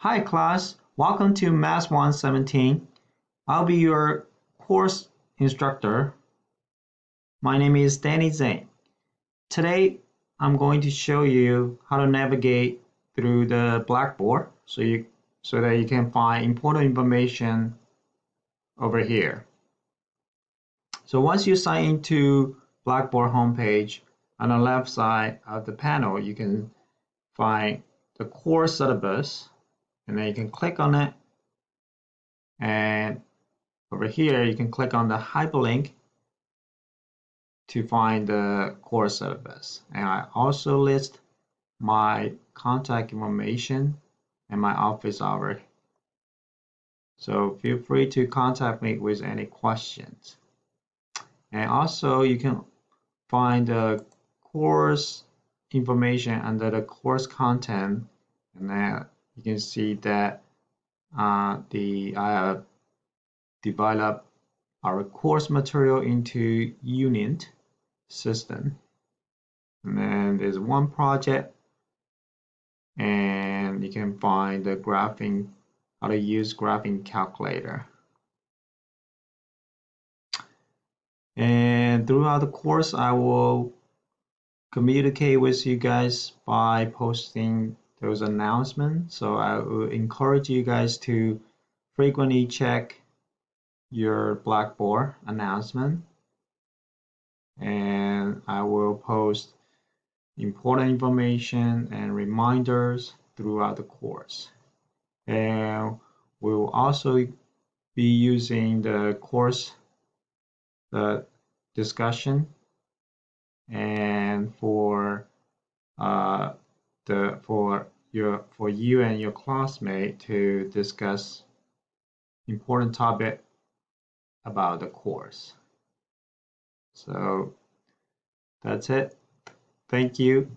Hi class, welcome to Math 117. I'll be your course instructor. My name is Danny Zhang. Today I'm going to show you how to navigate through the Blackboard so that you can find important information over here. So once you sign into Blackboard homepage, on the left side of the panel you can find the course syllabus, and then you can click on it, and over here you can click on the hyperlink to find the course syllabus. And I also list my contact information and my office hour, so feel free to contact me with any questions. And also you can find the course information under the course content, and then you can see that I have developed our course material into unit system, and then there's one project, and you can find the graphing, how to use graphing calculator. And throughout the course I will communicate with you guys by posting those announcements, so I will encourage you guys to frequently check your Blackboard announcement, and I will post important information and reminders throughout the course. And we will also be using the course discussion and for you and your classmate to discuss important topic about the course. So that's it. Thank you.